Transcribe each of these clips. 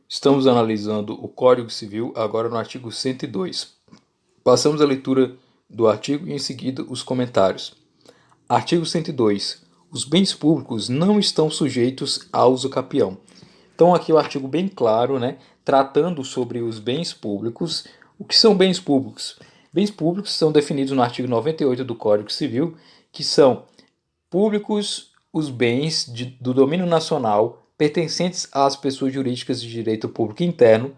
Estamos analisando o Código Civil, agora no artigo 102. Passamos a leitura do artigo e em seguida os comentários. Artigo 102. Os bens públicos não estão sujeitos a uso capião. Então aqui o artigo bem claro, né, tratando sobre os bens públicos. O que são bens públicos? Bens públicos são definidos no artigo 98 do Código Civil, que são públicos os bens do domínio nacional pertencentes às pessoas jurídicas de direito público interno,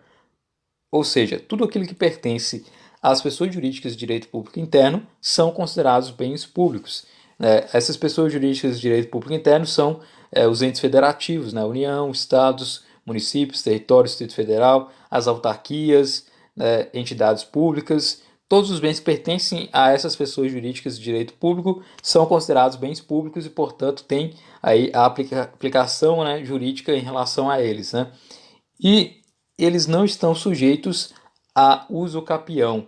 ou seja, tudo aquilo que pertence às pessoas jurídicas de direito público interno são considerados bens públicos. Essas pessoas jurídicas de direito público interno são os entes federativos, né? União, estados, municípios, território, Distrito Federal, as autarquias, entidades públicas. Todos os bens que pertencem a essas pessoas jurídicas de direito público são considerados bens públicos e, portanto, tem aí a aplicação, né, jurídica em relação a eles, né? E eles não estão sujeitos a uso capião.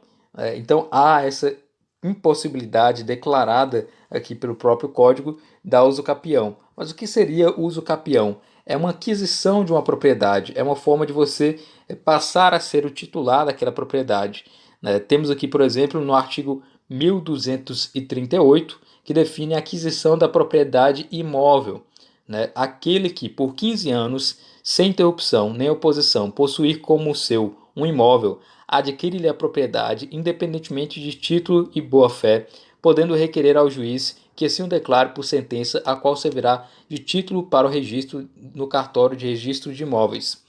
Então, há essa impossibilidade declarada aqui pelo próprio código da uso capião. Mas o que seria uso capião? É uma aquisição de uma propriedade, é uma forma de você passar a ser o titular daquela propriedade. Temos aqui, por exemplo, no artigo 1238, que define a aquisição da propriedade imóvel. Aquele que, por 15 anos, sem interrupção nem oposição, possuir como seu um imóvel, adquire-lhe a propriedade, independentemente de título e boa-fé, podendo requerer ao juiz que assim o declare por sentença, a qual servirá de título para o registro no cartório de registro de imóveis.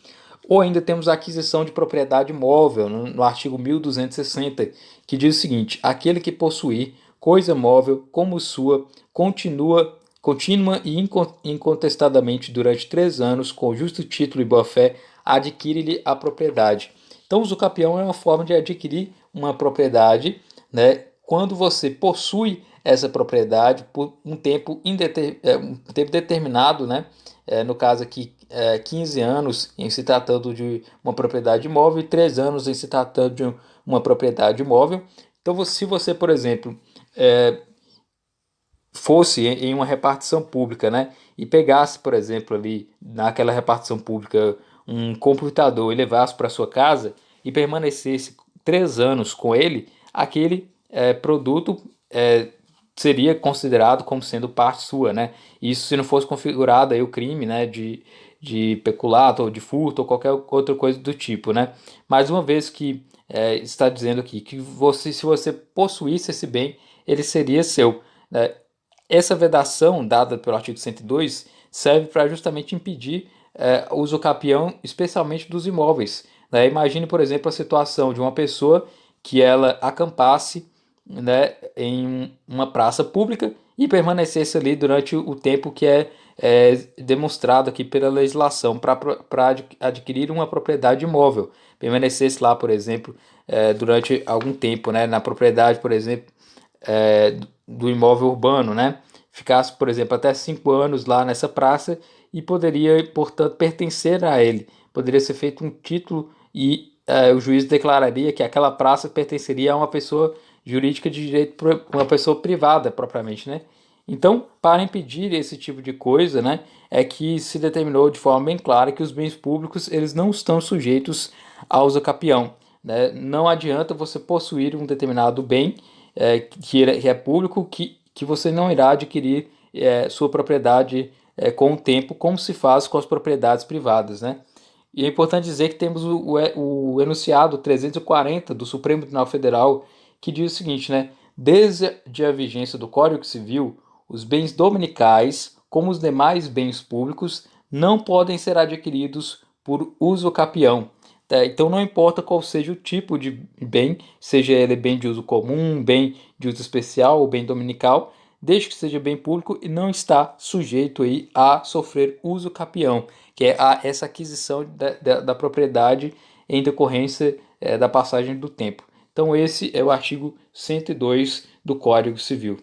Ou ainda temos a aquisição de propriedade móvel, no artigo 1260, que diz o seguinte: aquele que possuir coisa móvel como sua, contínua e incontestadamente durante 3 anos, com justo título e boa-fé, adquire-lhe a propriedade. Então, o usucapião é uma forma de adquirir uma propriedade, né, quando você possui essa propriedade por um tempo, um tempo determinado, né, no caso aqui, 15 anos em se tratando de uma propriedade imóvel e 3 anos em se tratando de uma propriedade imóvel. Então, se você, por exemplo, fosse em uma repartição pública, né, e pegasse, por exemplo, ali naquela repartição pública um computador e levasse para sua casa e permanecesse 3 anos com ele, aquele produto seria considerado como sendo parte sua, né? Isso se não fosse configurado aí o crime, né, de peculato ou de furto ou qualquer outra coisa do tipo, né? Mais uma vez que está dizendo aqui que você, se você possuísse esse bem, ele seria seu, né? Essa vedação dada pelo artigo 102 serve para justamente impedir o uso capião, especialmente dos imóveis. Imagine, por exemplo, a situação de uma pessoa que ela acampasse, né, em uma praça pública e permanecesse ali durante o tempo que é demonstrado aqui pela legislação para adquirir uma propriedade imóvel. Permanecesse lá, por exemplo, durante algum tempo, né, na propriedade, por exemplo, do imóvel urbano, né? Ficasse, por exemplo, até 5 anos lá nessa praça e poderia, portanto, pertencer a ele. Poderia ser feito um título e o juiz declararia que aquela praça pertenceria a uma pessoa jurídica de direito, uma pessoa privada propriamente, né? Então, para impedir esse tipo de coisa, né, é que se determinou de forma bem clara que os bens públicos eles não estão sujeitos ao uso capião, né? Não adianta você possuir um determinado bem que é público, que você não irá adquirir sua propriedade com o tempo, como se faz com as propriedades privadas, né? E é importante dizer que temos o enunciado 340 do Supremo Tribunal Federal, que diz o seguinte, né? Desde a vigência do Código Civil, os bens dominicais, como os demais bens públicos, não podem ser adquiridos por uso capião. Então não importa qual seja o tipo de bem, seja ele bem de uso comum, bem de uso especial ou bem dominical, desde que seja bem público e não está sujeito aí a sofrer uso capião, que é essa aquisição da propriedade em decorrência da passagem do tempo. Então esse é o artigo 102 do Código Civil.